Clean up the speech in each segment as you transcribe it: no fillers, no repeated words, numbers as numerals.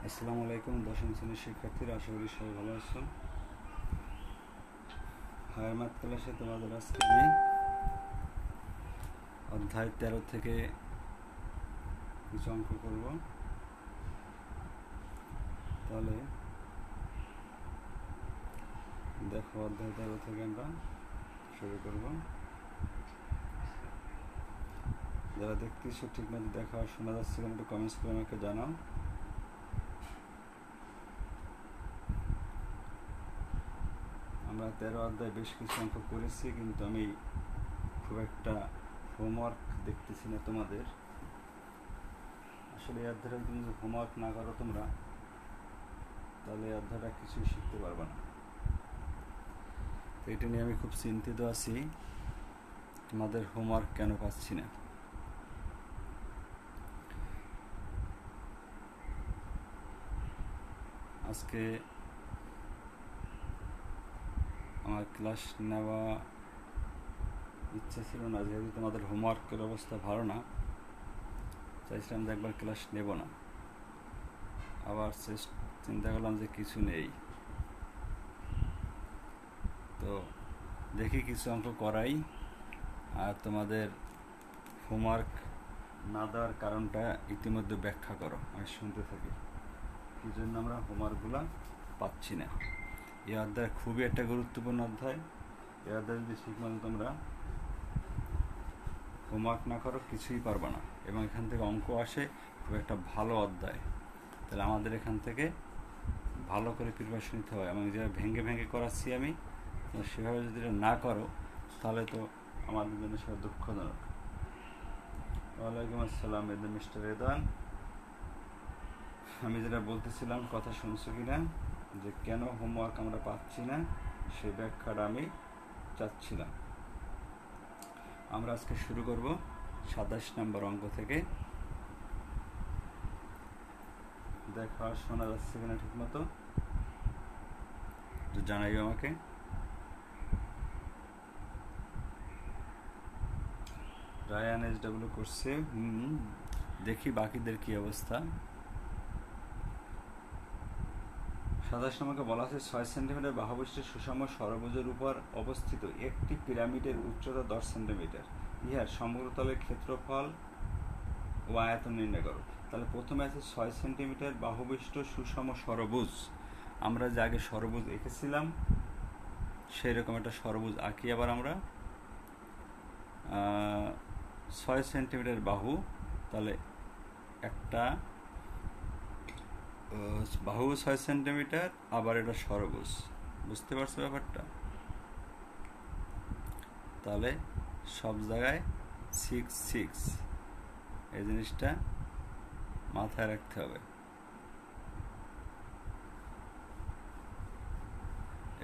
আসসালামু আলাইকুম দশম শ্রেণীর শিক্ষার্থীরা, আশা করি সবাই ভালো আছো। হায়ার ম্যাথ ক্লাসে তোমাদের আজকে আমি অধ্যায় 13 থেকে কিছু অঙ্ক করব। তাহলে দেখো, অধ্যায় 13 থেকে আমরা শুরু করব। যারা দেখতেছো ঠিক মতো দেখা আর শোনা যাচ্ছে কিনা একটু কমেন্টস করে আমাকে জানাও। আমরা 13 অধ্যায় বেশ কিছু অঙ্ক করেছি, কিন্তু আমি খুব একটা হোমওয়ার্ক দেখতেছি না তোমাদের। আসলে এই অধ্যায়টা যদি হোমওয়ার্ক না করো তোমরা, তাহলে এই অধ্যায়টা কিছুই শিখতে পারবে না। তো এটা নিয়ে আমি খুব চিন্তিত আছি, তোমাদের হোমওয়ার্ক কেন পাচ্ছি না। আজকে আমার ক্লাস নেওয়া ইচ্ছা ছিল না, যেহেতু তোমাদের হোমওয়ার্কের অবস্থা ভালো না, চাইছিলাম যে একবার ক্লাস নেব না। আবার চিন্তা করলাম যে কিছু নেই, তো দেখি কিছু অঙ্ক করাই। আর তোমাদের হোমওয়ার্ক না দেওয়ার কারণটা ইতিমধ্যে ব্যাখ্যা করো, আমি শুনতে থাকি কী জন্য আমরা হোমওয়ার্কগুলো পাচ্ছি না। এই অধ্যায় খুবই একটা গুরুত্বপূর্ণ অধ্যায়। এই অধ্যায় যদি ঠিকমতো তোমরা হোমওয়ার্ক না করো কিছুই পারবে না, এবং এখান থেকে অঙ্ক আসে খুব একটা ভালো অধ্যায়। তাহলে আমাদের এখান থেকে ভালো করে প্রিপারেশন নিতে হয়, এবং যেভাবে ভেঙে ভেঙে করাচ্ছি আমি, সেভাবে যদি না করো তাহলে তো আমাদের জন্য সেটা দুঃখজনক। ওয়ালাইকুম আসসালাম মিস্টার রেদান। আমি যেটা বলতেছিলাম, কথা শুনছো কি না, যে কেন হোমওয়ার্ক আমরা পাচ্ছি না সে ব্যাখ্যাটা আমি চাচ্ছিলাম। আমরা আজকে শুরু করব 27 নম্বর অঙ্ক থেকে। দেখা শোনা যাচ্ছে কিনা ঠিক মতো তো জানাইও আমাকে। রায়ান SW করছে, দেখি বাকিদের কি অবস্থা। 27 নম্বরকে বলা আছে 6 সেন্টিমিটার বাহুবিশিষ্ট সুষম ষড়ভুজের উপর অবস্থিত একটি পিরামিডের উচ্চতা 10 সেন্টিমিটার, ইহার সমগ্রতলের ক্ষেত্রফল ও আয়তন নির্ণয় করো। তাহলে প্রথমে আছে 6 সেন্টিমিটার বাহুবিশিষ্ট সুষম ষড়ভুজ। আমরা যে আগে ষড়ভুজ এঁকেছিলাম সেই রকম একটা ষড়ভুজ আঁকি আবার আমরা। 6 সেন্টিমিটার বাহু, তাহলে একটা বাহু 6 সেন্টিমিটার, আবার এটা ষড়ভুজ। বুঝতে পারছো ব্যাপারটা? তাহলে সব জায়গায় 6 6 এই জিনিসটা মাথায় রাখতে হবে।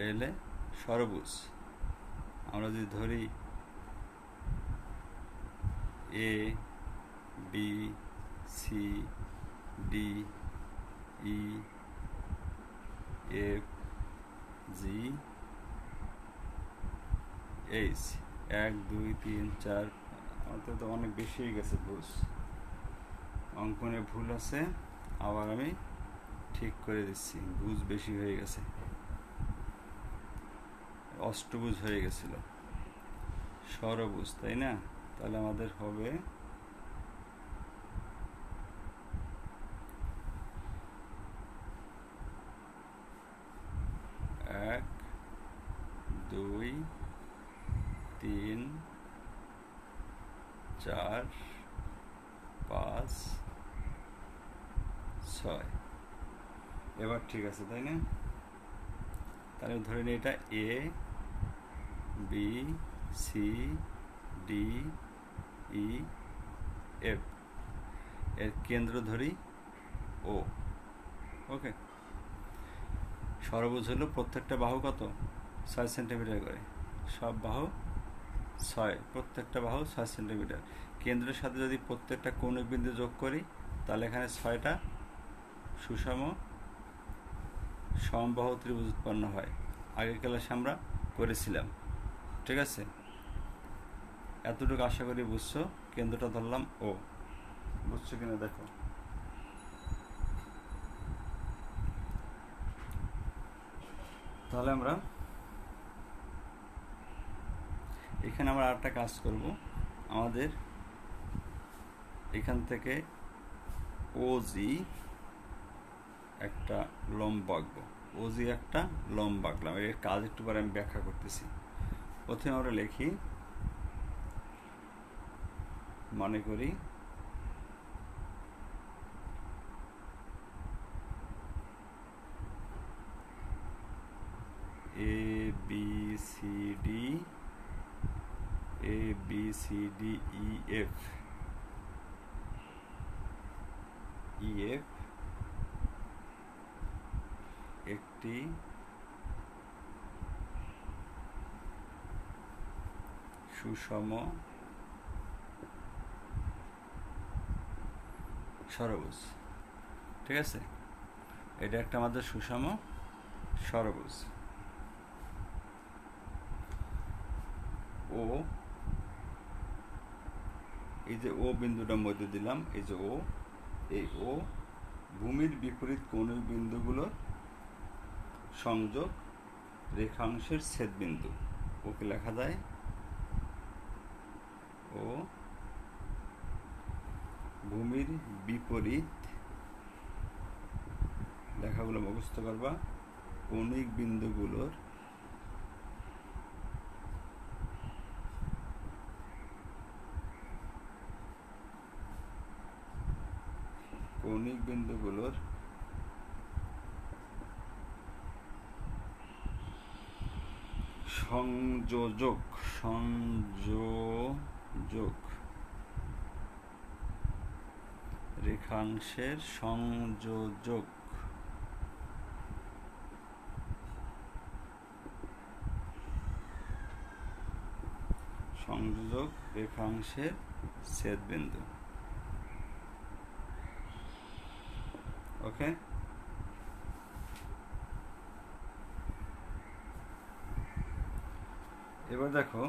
এলে ষড়ভুজ আমরা যদি ধরি A B C D E F G H, 1 2 3 4, আমাদের তো অনেক বেশি হয়ে গেছে ভুজ, অঙ্কনে ভুল আছে, আবার আমি ঠিক করে দিচ্ছি, ভুজ বেশি হয়ে গেছে, অষ্টভুজ হয়ে গেছিল, ষড়ভুজ, তাই না? তাহলে আমাদের হবে 1 2 3 4 5 6। এবার ঠিক আছে, তাই না? তাহলে ধরে নিই এটা A B C D E F, এর কেন্দ্র ধরি O। ওকে, ষড়ভুজ হলো প্রত্যেকটা বাহু কত? 6 সেন্টিমিটার করে, সব বাহু 6, প্রত্যেকটা বাহু 6 সেন্টিমিটার। কেন্দ্রের সাথে যদি প্রত্যেকটা কৌণিক বিন্দু যোগ করি, তাহলে এখানে 6টা সুষম সমবাহু ত্রিভুজ উৎপন্ন হয়। আগের ক্লাসে আমরা করেছিলাম, ঠিক আছে? এতটুকু আশা করি বুঝছো। কেন্দ্রটা ধরলাম ও, বুঝছো কিনা দেখো। তাহলে আমরা এখানে আমরা আরেকটা কাজ করব, আমাদের এখান থেকে ওজি একটা লম্ব আঁকবো, ওজি একটা লম্ব আঁকলাম। এর কাজ একটু পরে আমি ব্যাখ্যা করতেছি। প্রথমে আমরা লিখি, মনে করি A B C D E F একটি সুষম ষড়ভুজ। ঠিক আছে, এটা একটা আমাদের সুষম ষড়ভুজ। ও, এই যে ও বিন্দুটার মধ্যে দিলাম, এই যে ও, এই ও ভূমির বিপরীত কৌণিক বিন্দুগুলোর সংযোগ রেখাংশের ছেদবিন্দু। ওকে লেখা যায় ও ভূমির বিপরীত, লেখাগুলো মুখস্থ করবা, কৌণিক বিন্দুগুলোর সংযোজক রেখাংশের সংযোজক রেখাংশের ছেদবিন্দু। ওকে, এবার দেখো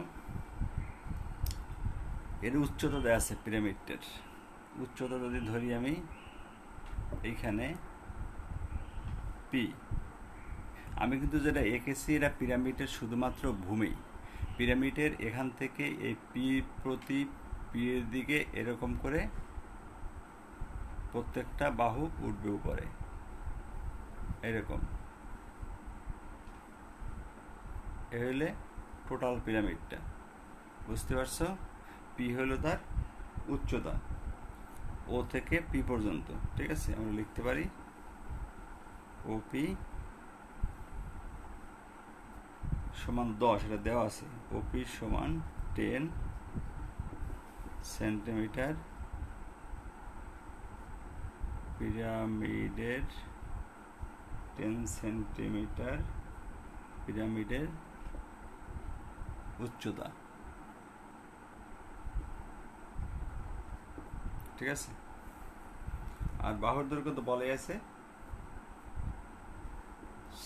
এর উচ্চতা দেওয়া আছে, পিরামিডের উচ্চতা যদি ধরি আমি এইখানে পি, আমি কিন্তু যেটা এঁকেছি এটা পিরামিডের শুধুমাত্র ভূমি। পিরামিডের এখান থেকে এই পি প্রতি পি এর দিকে এরকম করে প্রত্যেকটা বাহু উঠবে উপরে, এরকম। এ হইলে টোটাল পিরামিডটা, বুঝতে পারছো? পি হলো তার উচ্চতা, ও থেকে পি পর্যন্ত। ঠিক আছে, আমরা লিখতে পারি ওপি সমান 10, এটা দেওয়া আছে। ওপি সমান 10 সেন্টিমিটার, পিরামিডের 10 সেন্টিমিটার পিরামিডের উচ্চতা। ঠিক আছে, আর বাহুর দৈর্ঘ্য তো বলাই আছে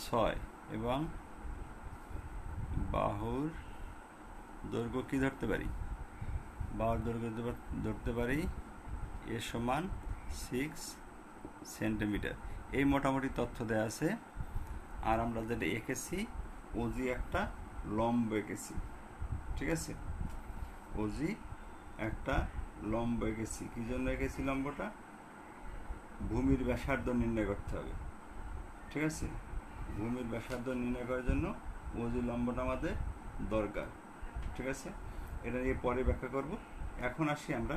6, এবং বাহুর দৈর্ঘ্য কি ধরতে পারি? বাহুর দৈর্ঘ্য ধরতে পারি এ সমান 6 সেন্টিমিটার। এই মোটামুটি তথ্য দেওয়া আছে। আর আমরা যেটা এঁকেছি, ওজি একটা লম্ব এঁকেছি। ঠিক আছে, ওজি একটা লম্ব এঁকেছি। কি জন্য এঁকেছি লম্বটা? ভূমির ব্যাসার্ধ নির্ণয় করতে হবে। ঠিক আছে, ভূমির ব্যাসার্ধ নির্ণয় করার জন্য ওজি লম্বটা আমাদের দরকার। ঠিক আছে, এটা নিয়ে পরে ব্যাখ্যা করব। এখন আসি আমরা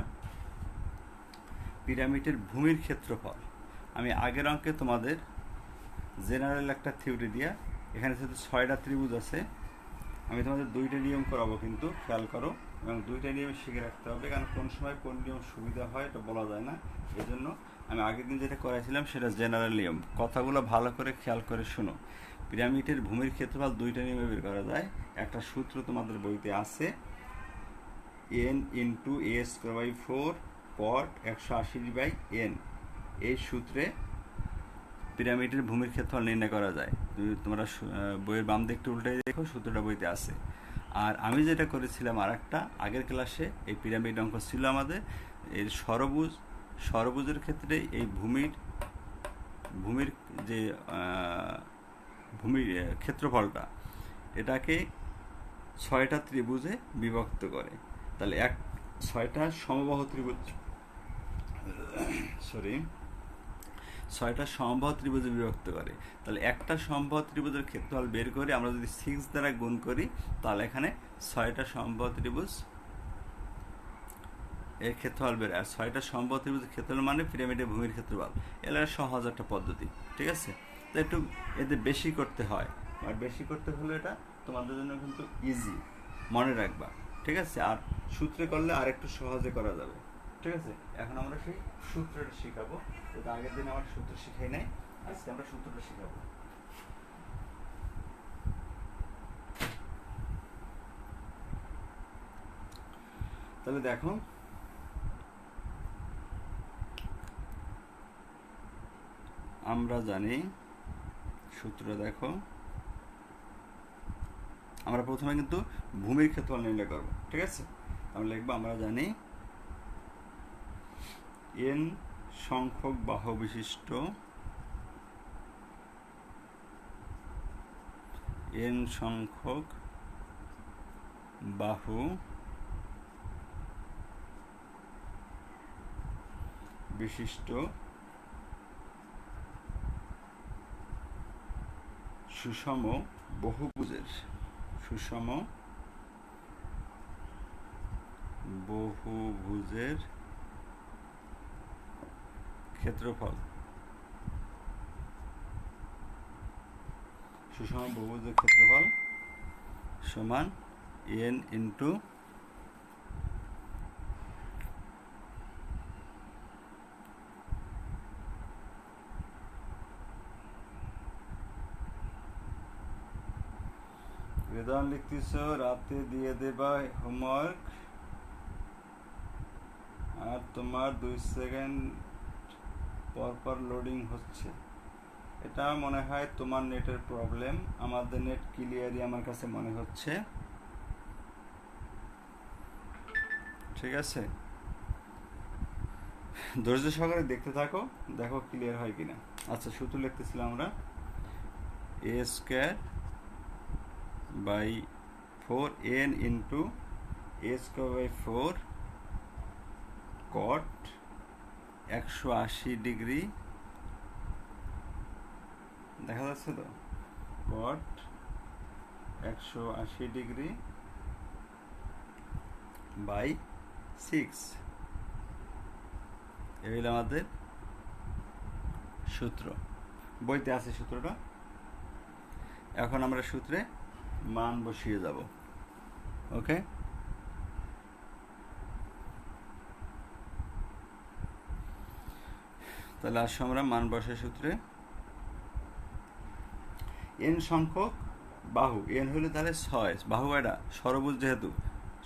পিরামিডের ভূমির ক্ষেত্রফল। আমি আগের অঙ্কে তোমাদের জেনারেল একটা থিওরি দিয়া, এখানে যেহেতু 6টা ত্রিভুজ আছে, আমি তোমাদের 2টা নিয়ম করাবো, কিন্তু খেয়াল করো, এবং 2টা নিয়ম শিখে রাখতে হবে, কারণ কোন সময় কোন নিয়ম সুবিধা হয় এটা বলা যায় না। এই জন্য আমি আগের দিন যেটা করাইছিলাম সেটা জেনারেল নিয়ম। কথাগুলো ভালো করে খেয়াল করে শোনো। পিরামিডের ভূমির ক্ষেত্রফল 2টা নিয়মে বের করা যায়। একটা সূত্র তোমাদের বইতে আছে, n × a²/4 cot 180/n। এই সূত্রে পিরামিডের ভূমির ক্ষেত্রফল নির্ণয় করা যায়। তোমরা বইয়ের বাম দিকটা উল্টে দেখো, সূত্রটা বইতে আছে। আর আমি যেটা করেছিলাম আর একটা আগের ক্লাসে, এই পিরামিড অঙ্ক ছিল আমাদের এর সরবুজের ক্ষেত্রে এই ভূমির যে ক্ষেত্রফলটা এটাকে 6টা ত্রিভুজে বিভক্ত করে। তাহলে 6টা সমবাহু ত্রিভুজ, 6টা সমবাহু ত্রিভুজে বিভক্ত করে। তাহলে একটা সমবাহু ত্রিভুজের ক্ষেত্রফল বের করে আমরা যদি 6 দ্বারা গুণ করি, তাহলে এখানে 6টা সমবাহু ত্রিভুজ এর ক্ষেত্রফল বের। আর 6টা সমবাহু ত্রিভুজের ক্ষেত্রফল মানে পিরামিডের ভূমির ক্ষেত্রফল। এটা সহজ একটা পদ্ধতি, ঠিক আছে। তো একটু এতে বেশি করতে হয়, আর বেশি করতে হলে এটা তোমাদের জন্য কিন্তু ইজি, মনে রাখবা, ঠিক আছে। আর সূত্রে করলে আর একটু সহজে করা যাবে, ঠিক আছে। এখন আমরা সেই সূত্রটা শিখাবো। তো আগের দিন আমার সূত্র শিখাই নাই, আজকে আমরা সূত্রটা শিখাবো। তাহলে দেখো, আমরা জানি সূত্র, দেখো আমরা প্রথমে কিন্তু ভূমির ক্ষেত্রফল নির্ণয় করব, ঠিক আছে। আমরা লিখবো, আমরা জানি n সংখ্যক বাহু বিশিষ্ট n সংখ্যক বাহু বিশিষ্ট সুষম বহুভুজের ক্ষেত্রফল, সুষম বহুভুজের ক্ষেত্রফল সমান n ইন্টু বেদন লিখতেছ, রাতে দিয়ে দেবা হোমওয়ার্ক, আর তোমার 2 সেকেন্ড পর লোডিং হচ্ছে। এটা মনে হয় তোমার নেটের প্রবলেম, আমাদের নেট ক্লিয়ারই আমার কাছে মনে হচ্ছে, ঠিক আছে। ধৈর্য সহকারে দেখতে থাকো, দেখো ক্লিয়ার হয় কিনা। আচ্ছা, সূত্র লিখতেছিলাম আমরা a²/4n into a²/4 cot 180 degree, দেখা যাচ্ছে তো, cot 180 ডিগ্রি বাই 6, এই হলো আমাদের সূত্র। বইতে আছে সূত্রটা। এখন আমরা সূত্রে মান বসিয়ে যাব, ওকে। তাহলে আসো আমরা মান বসাই সূত্রে। n সংখ্যক বাহু, n হলে তাহলে 6, বাহু কয়টা, ষড়ভুজ, যেহেতু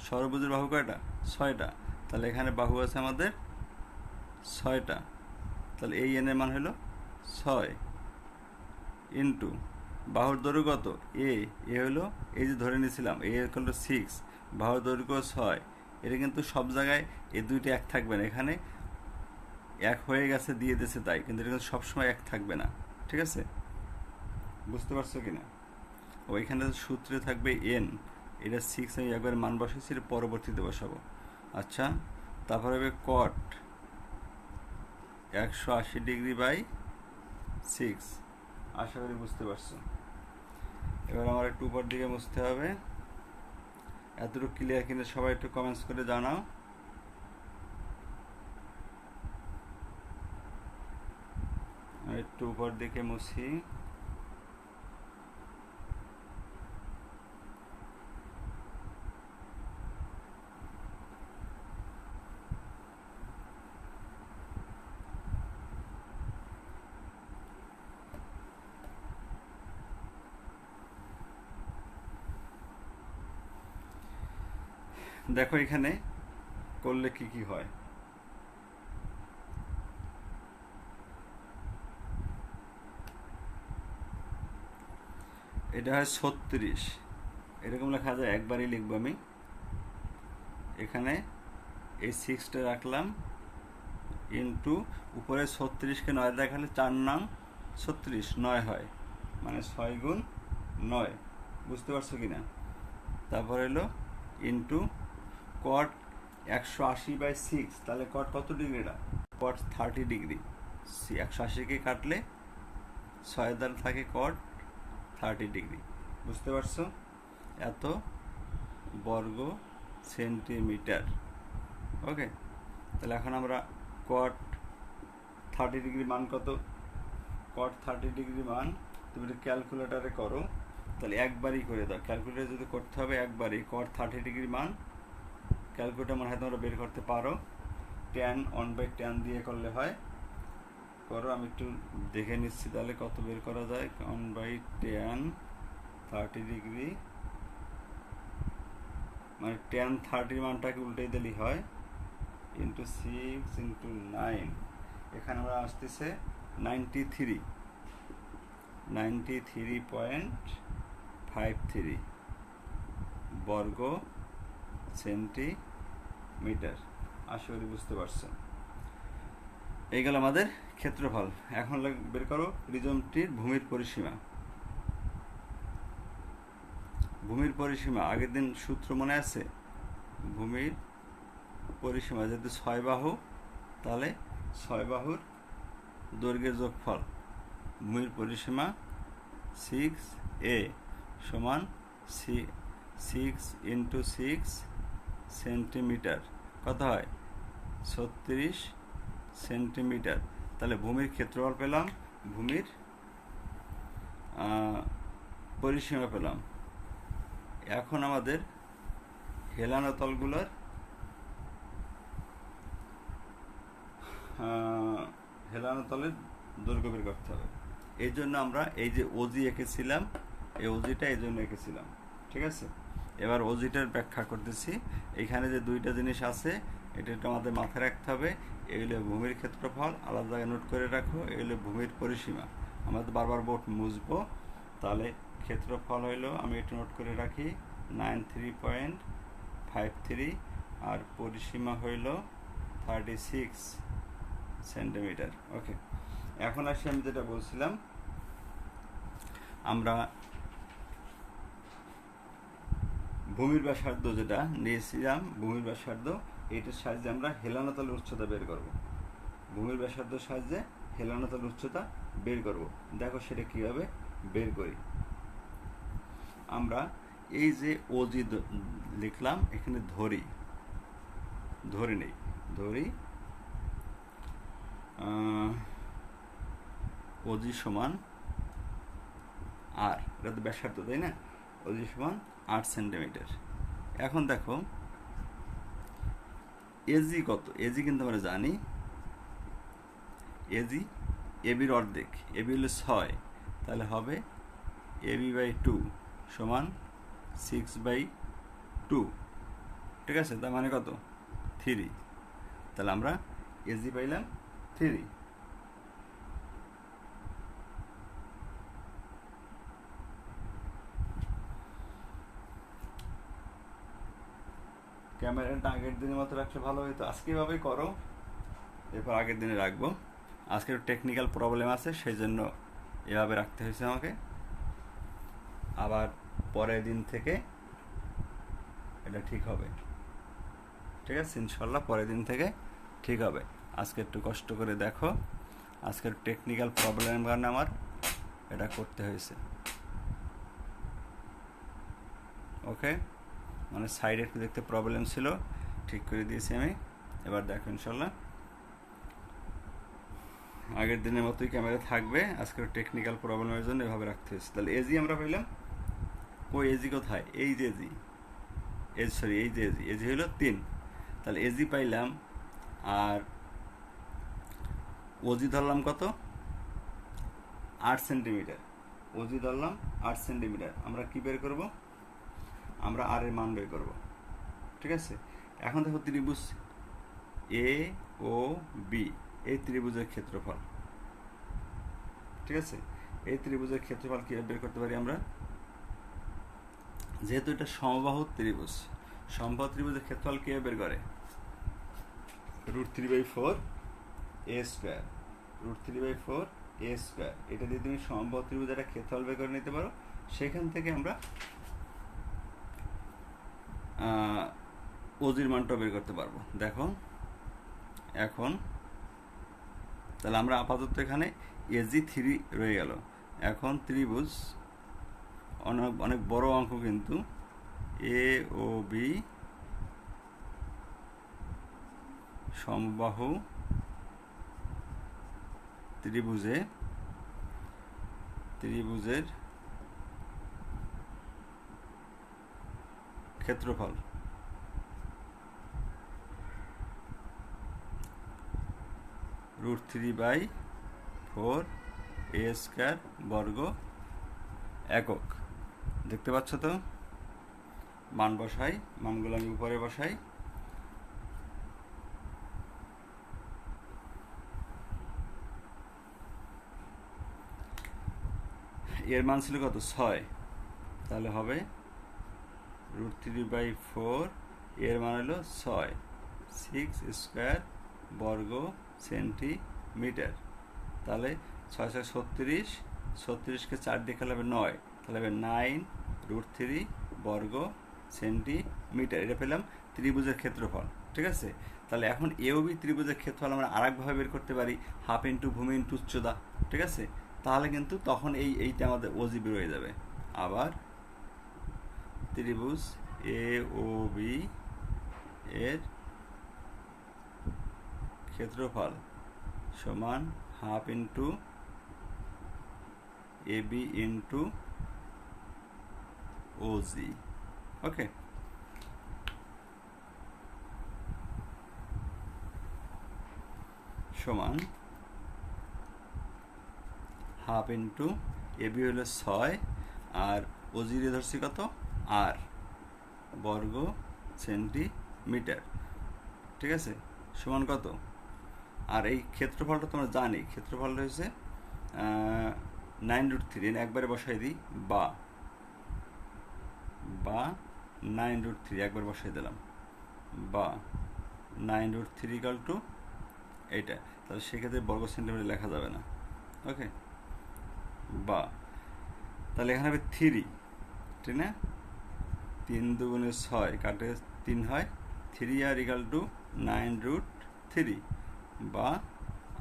ষড়ভুজের বাহু কয়টা, 6টা। তাহলে এখানে বাহু আছে আমাদের 6টা, তাহলে এই n এর মান হলো 6 ইন্টু বাহুর দৈর্ঘ্য কত, এ হলো, এই যে ধরে নিয়েছিলাম এ হলো 6, বাহুর দৈর্ঘ্য 6। এটা কিন্তু সব জায়গায় এই দুইটা এক থাকবে না, এখানে এক হয়ে গেছে দিয়ে দিয়েছে তাই, কিন্তু এটা কিন্তু সবসময় এক থাকবে না, ঠিক আছে। বুঝতে পারছো কিনা? ওইখানে সূত্রে থাকবে n, এটা 6 আমি একবার মান বসাইছি, এটা পরবর্তীতে বসাবো। আচ্ছা, তারপর হবে cot 180 ডিগ্রি বাই 6, আশা করি বুঝতে পারছো। এবার আমার একটু উপর দিকে মুছতে হবে। এতটুকু ক্লিয়ার কিনা সবাই একটু কমেন্টস করে জানাও। একটু উপর দিকে মুছি। দেখো এখানে করলে কি কি হয়। এটা হয় 36, এরকম লেখা যায়, একবারই লিখবো আমি। এখানে এই 6টা রাখলাম ইন্টু উপরে 36কে 9 দেখালে 4 নং 36, 9 হয়, মানে 6 গুণ 9, বুঝতে পারছো কি না? তারপর হলো ইন্টু কট 180/6, তাহলে কট কত ডিগ্রিটা? কট 30 ডিগ্রি। 180কে কাটলে 6 দ্বারা থাকে কট 30 ডিগ্রি, বুঝতে পারছো? এত বর্গ সেন্টিমিটার। ওকে, তাহলে এখন আমরা কট 30 ডিগ্রি মান কত? কট 30 ডিগ্রি মান তুমি ক্যালকুলেটারে করো, তাহলে একবারই করে দাও। ক্যালকুলেটার যদি করতে হবে একবারই কট 30 ডিগ্রি মান ক্যালকুলেটার মনে হয় তোমরা বের করতে পারো। tan 1/tan দিয়ে করলে হয়, করো। আমি একটু দেখে নিচ্ছি তাহলে কত বের করা যায়। 1/tan 30 ডিগ্রি মানে tan 30 মানটাকে উল্টে দিলেই হয় ইন্টু 6 ইন্টু 9, এখানে আমরা আসতেছে 93.53 বর্গ সেন্টিমিটার। আশা করি বুঝতে পারছো। এই গেল আমাদের ক্ষেত্রফল। এখন বের করো প্রিজমটির ভূমির পরিসীমা। ভূমির পরিসীমা আগের দিন সূত্র মনে আছে? ভূমির পরিসীমা যেহেতু 6 বাহু, তাহলে 6 বাহুর দৈর্ঘ্যের যোগফল। ভূমির পরিসীমা 6a সমান 6 ইন্টু 6 সেন্টিমিটার, কত হয়? 36 সেন্টিমিটার। তাহলে ভূমির ক্ষেত্রফল পেলাম, ভূমির পরিসীমা পেলাম। এখন আমাদের হেলানো তলগুলোর হেলানো তলের দৈর্ঘ্য বের করতে হবে। এই জন্য আমরা এই যে ওজি এঁকেছিলাম, এই ওজিটা এই জন্য এঁকেছিলাম, ঠিক আছে? এবার ওজিটার ব্যাখ্যা করতেছি। এখানে যে দুইটা জিনিস আছে এটা আমাদের মাথায় রাখতে হবে। এগুলো ভূমির ক্ষেত্রফল, আলাদা জায়গায় নোট করে রাখো। এগুলো ভূমির পরিসীমা। আমরা তো বারবার বোর্ড মুছবো, তাহলে ক্ষেত্রফল হইলো, আমি এটা নোট করে রাখি, 93.53, আর পরিসীমা হইল 36 সেন্টিমিটার। ওকে, এখন আসি আমি যেটা বলছিলাম, আমরা ভূমির ব্যাসার্ধ যেটা নিয়েছিলাম, ভূমির ব্যাসার্ধ, এইটার সাহায্যে আমরা হেলানো তলের উচ্চতা বের করব। ভূমির ব্যাসার্ধের সাহায্যে হেলানো তলের উচ্চতা বের করব। দেখো সেটা কিভাবে বের করি। আমরা এই যে ওজি লিখলাম, এখানে ধরে নেই, ওজি সমান আর, এটা তো ব্যাসার্ধ তাই না? ওজি সমান 8 সেন্টিমিটার। এখন দেখো এজি কত? এজি কিন্তু আমরা জানি, এজি এবির অর্ধেক, এবি হলো 6, তাহলে হবে AB/2 সমান 6/2, ঠিক আছে? তার মানে কত? 3। তাহলে আমরা এজি পাইলাম 3। ক্যামেরাটা আগের দিনের মতো রাখলে ভালো হতো। আজকে এভাবেই করো, এরপর আগের দিনে রাখবো। আজকের টেকনিক্যাল প্রবলেম আছে, সেই জন্য এভাবে রাখতে হয়েছে আমাকে। আবার পরের দিন থেকে এটা ঠিক হবে, ঠিক আছে? ইনশাল্লাহ পরের দিন থেকে ঠিক হবে। আজকে একটু কষ্ট করে দেখো, আজকের টেকনিক্যাল প্রবলেমের কারণে আমার এটা করতে হয়েছে। ওকে, মানে সাইডে একটু দেখতে প্রবলেম ছিল, ঠিক করে দিয়েছি আমি। এবার দেখো ইনশাল্লাহ আগের দিনের মতোই ক্যামেরা থাকবে। আজকের টেকনিক্যাল প্রবলেমের জন্য এভাবে রাখতে হয়েছে। তাহলে এজি আমরা পাইলাম, ওই এজি কোথায়? এই যে এজি, এই যে এজি হলো 3, তাহলে এজি পাইলাম। আর ওজি ধরলাম কত? 8 সেন্টিমিটার। ওজি ধরলাম 8 সেন্টিমিটার। আমরা কি বের করব? আমরা আর এর মান বের করব, ঠিক আছে? এখন দেখো ত্রিভুজ এ ও বি, এই ত্রিভুজের ক্ষেত্রফল, ঠিক আছে? এই ত্রিভুজের ক্ষেত্রফল কীভাবে বের করতে পারি আমরা? যেহেতু এটা সমবাহু ত্রিভুজ, সমবাহু ত্রিভুজের ক্ষেত্রফল কীভাবে বের করে? √3/4 a², √3/4 এ স্কোয়ার। এটা দিয়ে তুমি সমবাহু ত্রিভুজের একটা ক্ষেত্রফল বের করে নিতে পারো। সেখান থেকে আমরা ওজির মানটা বের করতে পারবো। দেখো এখন তাহলে আমরা আপাতত এখানে এজি 3 রয়ে গেল। এখন ত্রিভুজ অনেক বড় অঙ্ক কিন্তু এ ও বি সমবাহু ত্রিভুজের ক্ষেত্রফল √3/4 এ স্কয়ার বর্গ একক। দেখতে পাচ্ছ তো? মান বসাই, মানগুলো আমি উপরে বসাই। এর মান ছিল কত? 6। তাহলে হবে √3/4 এর মান হলো 6, 6 স্কয়ার বর্গ সেন্টিমিটার। তাহলে 6 6 36, 36কে 4 দিয়ে খেলে হবে 9, তাহলে হবে 9√3 বর্গ সেন্টিমিটার। এটা পেলাম ত্রিভুজের ক্ষেত্রফল। ঠিক আছে, তাহলে এখন এ ও বি ত্রিভুজের ক্ষেত্রফল আমরা আরেকভাবে বের করতে পারি, হাফ ইন্টু ভূমি ইন্টু উচ্চতা। ঠিক আছে, তাহলে কিন্তু তখন এইটা আমাদের ওজি বের হয়ে যাবে। আবার ত্রিভুজ এ ও বি এর ক্ষেত্রফল সমান half into A B into OG. ওকে, সমান হাফ ইন্টু এ বি হলো 6 আর ওজিরে ধরছি কত? আর বর্গ সেন্টিমিটার। ঠিক আছে, সমান কত? আর এই ক্ষেত্রফলটা তোমরা জানি, ক্ষেত্রফলটা হচ্ছে 9√3। একবারে বসাই দিই, বা 9√3 একবার বসাই দিলাম, বা 9√3 ইকাল টু এইটা। তাহলে সেক্ষেত্রে বর্গ সেন্টিমিটার লেখা যাবে না। ওকে, বা তাহলে এখানে হবে 3, ঠিক না? 3 2 6 কাটে 3 হয়, 3 আর ইকাল টু 9√3, বা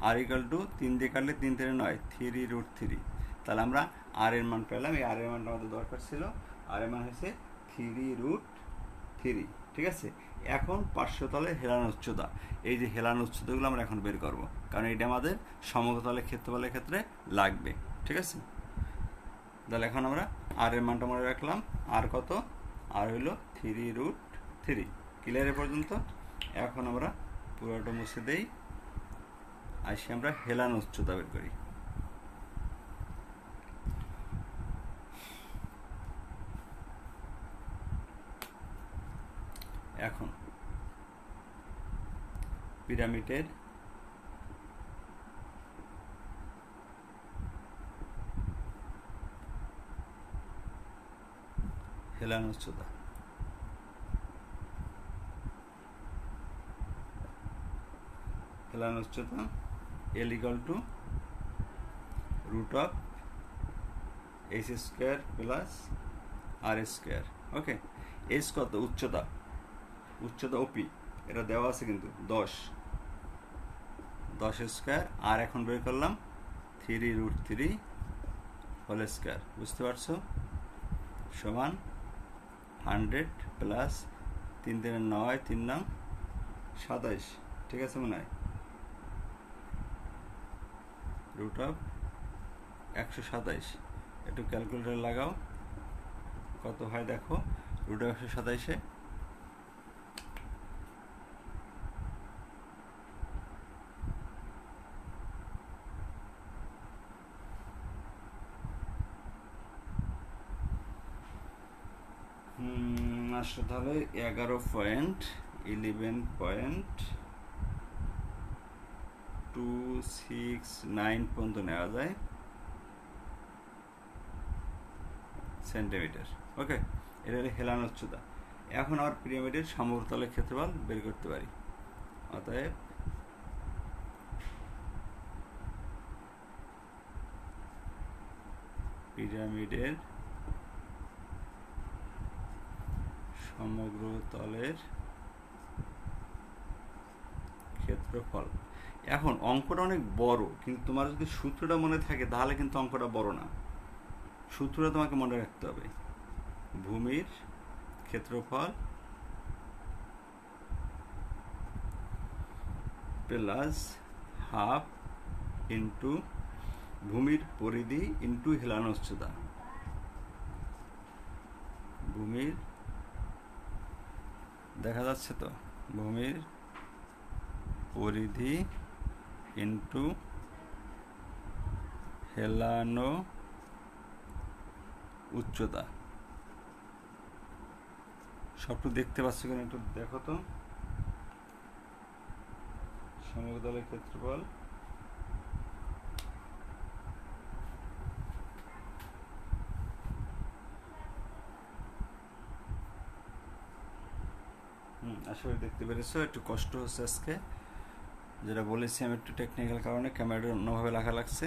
আর ইকাল টু 3 দিয়ে কাটলে 3 3 9, 3√3। তাহলে আমরা আর এর মান পেলাম। এই আর এর মানটা আমাদের দরকার ছিল। আর এর মান হচ্ছে 3√3। ঠিক আছে, এখন পার্শ্বতলের হেলানো উচ্চতা, এই যে হেলানো উচ্চতাগুলো আমরা এখন বের করব, কারণ এটা আমাদের সমতলের ক্ষেত্রফলের ক্ষেত্রে লাগবে। ঠিক আছে, তাহলে এখন আমরা আর এর মানটা মনে রাখলাম। আর কত? আর হইল 3√3। ক্লিয়ার এ পর্যন্ত? এখন আমরা পুরোটা মুছে দেই, আসি আমরা হেলানো উচ্চতা বের করি। এখন পিরামিডের হেলানো উচ্চতা, হেলানো উচ্চতা L equal to √h² plus r²। Okay, S কত? উচ্চতা, উচ্চতা ওপি, এটা দেওয়া আছে কিন্তু 10 স্কয়ার। আর এখন বের করলাম 3√3 হোল স্কয়ার। বুঝতে পারছো? সমান 100 প্লাস 3 3 9, 3 9 27। ঠিক আছে মনে হয়? √127। একটু ক্যালকুলেটর লাগাও, কত হয় দেখো। √127 আসলে তাহলে 11.269 পর্যন্ত নেওয়া যায় সেন্টিমিটার। ওকে, এটা হলো হেলানো উচ্চতা। এখন আর পিরামিডের সমতলের ক্ষেত্রফল বের করতে পারি। অতএব পিরামিডের সমগ্র তলের ক্ষেত্রফল। এখন অঙ্কটা অনেক বড়, কিন্তু তোমার যদি সূত্রটা মনে থাকে তাহলে কিন্তু অঙ্কটা বড় না। সূত্রটা তোমাকে মনে রাখতে হবে, ভূমির ক্ষেত্রফল প্লাস হাফ ইন্টু ভূমির পরিধি ইন্টু হেলানো উচ্চতা। ভূমির, দেখা যাচ্ছে তো, ভূমির পরিধি ইন্টু হেলানো উচ্চতা। সবটু দেখতে পাচ্ছ কিনা একটু দেখো তো। সমতলের ক্ষেত্রফল আসলে দেখতে পেরেছো, একটু কষ্ট হচ্ছে আজকে, যেটা বলেছি আমি একটু টেকনিক্যাল কারণে ক্যামেরাটা অন্যভাবে লেখা লাগছে।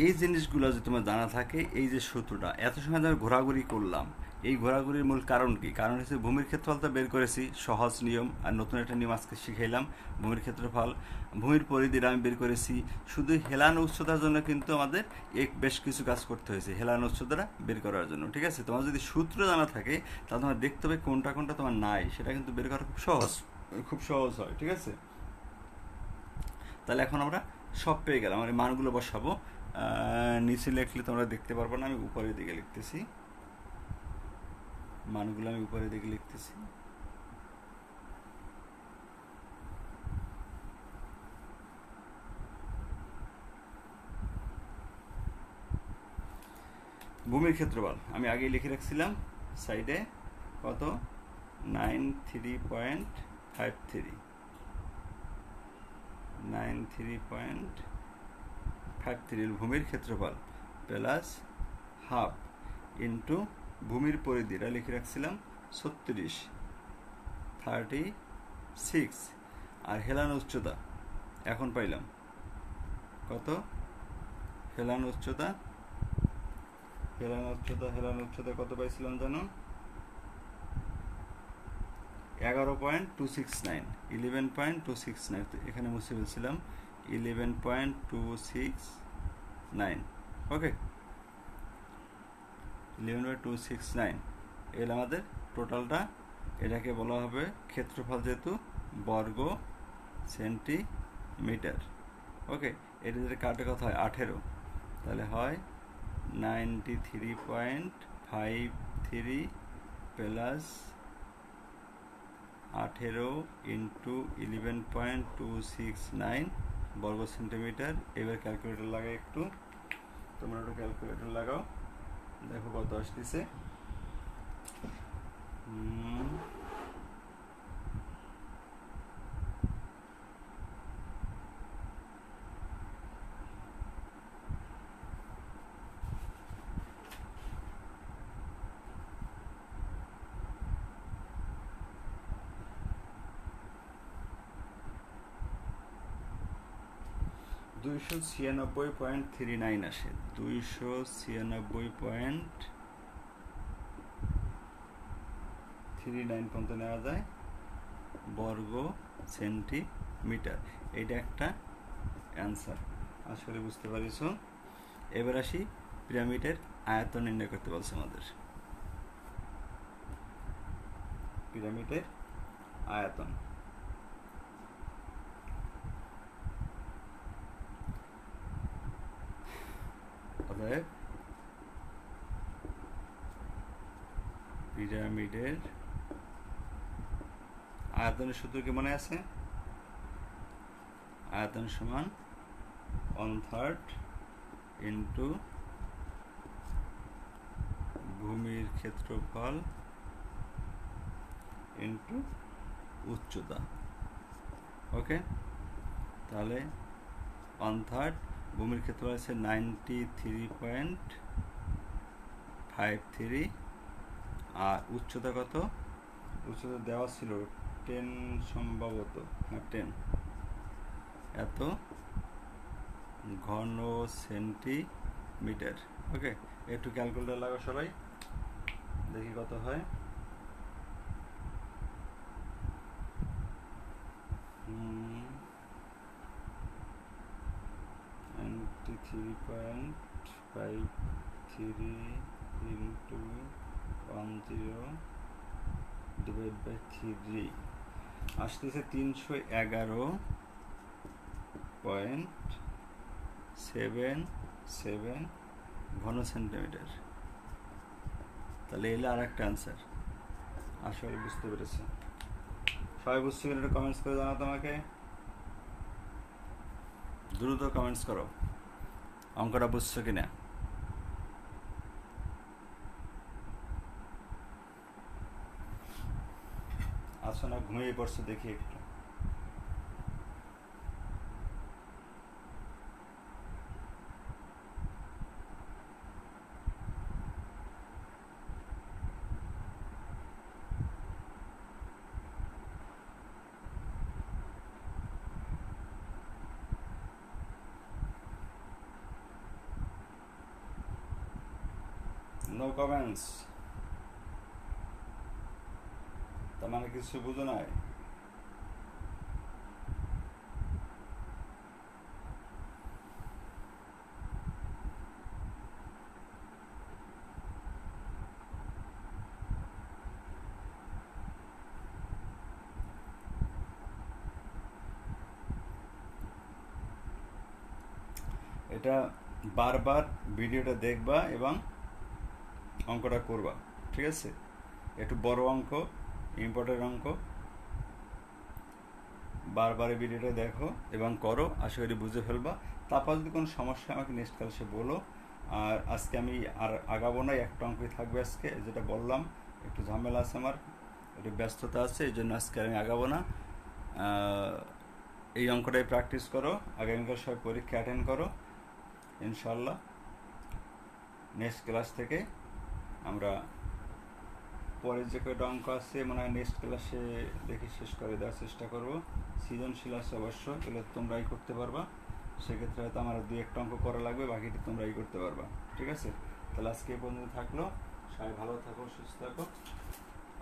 এই জিনিসগুলো যদি তোমার জানা থাকে, এই যে সূত্রটা এত সময় আমি ঘোরাঘুরি করলাম, এই ঘোরাঘুরির মূল কারণ কি? কারণ হচ্ছে ভূমির ক্ষেত্রফলটা বের করেছি, সহজ নিয়ম, আর নতুন একটা নিয়ম আজকে শিখাইলাম। ভূমির ক্ষেত্রফল, ভূমির পরিধিটা আমি বের করেছি। শুধু হেলানো উচ্চতার জন্য কিন্তু আমাদের বেশ কিছু কাজ করতে হয়েছে হেলানো উচ্চতাটা বের করার জন্য, ঠিক আছে? তোমার যদি সূত্র জানা থাকে তাহলে তোমার দেখতে হবে কোনটা কোনটা তোমার নাই, সেটা কিন্তু বের করা খুব সহজ হয়, ঠিক আছে? তাহলে এখন আমরা সব পেয়ে গেলাম, আমরা মানগুলো বসাবো। নিচে লিখলে তোমরা দেখতে পারবো না, আমি উপরের দিকে লিখতেছি, মানগুলো আমি উপরের দিকে লিখতেছি। ভূমির ক্ষেত্রফল আমি আগেই লিখে রাখছিলাম সাইডে, কত? 93.53, 93.53 ভূমির ক্ষেত্রফল প্লাস হাফ ইন্টু ভূমির পরিধিটা লিখে রাখছিলাম 36 আর হেলানো উচ্চতা এখন পাইলাম কত? হেলানো উচ্চতা কত পাইছিলাম জানো? 11.269, 11.269, এখানে মুছে ফেলছিলাম, 11.269, ওকে, 11.269 এল আমাদের টোটালটা। এটাকে বলা হবে ক্ষেত্রফল, যেহেতু বর্গ সেন্টিমিটার, ওকে। এটা যদি কাটে কথা হয় 18, তাহলে হয় 93.53 প্লাস 18 ইন্টু 11.269 বর্গ সেন্টিমিটার। এবার ক্যালকুলেটর লাগাই, একটু তোমরা একটু ক্যালকুলেটর লাগাও, দেখো কত আসতেছে। 296.39 আসে, 296.39 পর্যন্ত নেওয়া যায় বর্গ সেন্টিমিটার। এটা একটা অ্যান্সার, আসলে বুঝতে পারিস। এবার আসি, পিরামিডের আয়তন নির্ণয় করতে বলছে আমাদের। পিরামিডের আয়তন, অতএব পিরামিডের আয়তনের সূত্র কি মনে আছে? আয়তন সমান 1/3 ইন্টু ভূমির ক্ষেত্রফল ইন্টু উচ্চতা, ওকে। তাহলে 1/3, ভূমির ক্ষেত্রফল আছে 93.53, আর উচ্চতা কত? উচ্চতা দেওয়া ছিল 10 সম্ভবত, হ্যাঁ 10, এত ঘন সেন্টিমিটার। মিটার। ওকে, একটু ক্যালকুলেটর লাগো সবাই, দেখি কত হয়। 93.53 ইন্টু 10/3 আসতেছে 311.77 ঘন সেন্টিমিটার। তাহলে এলে আর একটা অ্যান্সার। আসলে বুঝতে পেরেছে সবাই? বুঝছো কিনা একটু কমেন্টস করে জানাও তোমাকে, দ্রুত কমেন্টস করো অঙ্কটা বুঝছো কিনা। আসো না ঘুমিয়ে পড়ছো দেখি একটু। নো কমেন্টস, তার মানে কিছু বুঝো নাই। এটা বারবার ভিডিওটা দেখবা এবং অঙ্কটা করবা, ঠিক আছে? একটু বড় অঙ্ক, ইম্পর্টেন্ট অঙ্ক, বারবার এই ভিডিওটা দেখো এবং করো, আশা করি বুঝে ফেলবা। তারপর যদি কোনো সমস্যা আমাকে নেক্সট ক্লাসে বলো। আর আজকে আমি আর আগাবো না, একটা অঙ্কই থাকবে আজকে, যেটা বললাম একটু ঝামেলা আছে, আমার একটু ব্যস্ততা আছে, এই জন্য আজকে আমি আগাবো না। এই অঙ্কটাই প্র্যাকটিস করো, আগামীকাল সবাই পরীক্ষা অ্যাটেন্ড করো ইনশাল্লাহ। নেক্সট ক্লাস থেকে আমরা পরের যে কয়টা অঙ্ক আছে মনে হয় নেক্সট ক্লাসে দেখি শেষ করে দেওয়ার চেষ্টা করব। সৃজনশীল আছে অবশ্য, এগুলো তোমরাই করতে পারবা, সেক্ষেত্রে হয়তো আমার 2-1টা অঙ্ক করা লাগবে, বাকিটি তোমরাই করতে পারবা, ঠিক আছে? তাহলে আজকে এই পর্যন্ত থাকলো, সবাই ভালো থাকো, সুস্থ থাকো,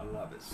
আল্লাহ হাফেজ।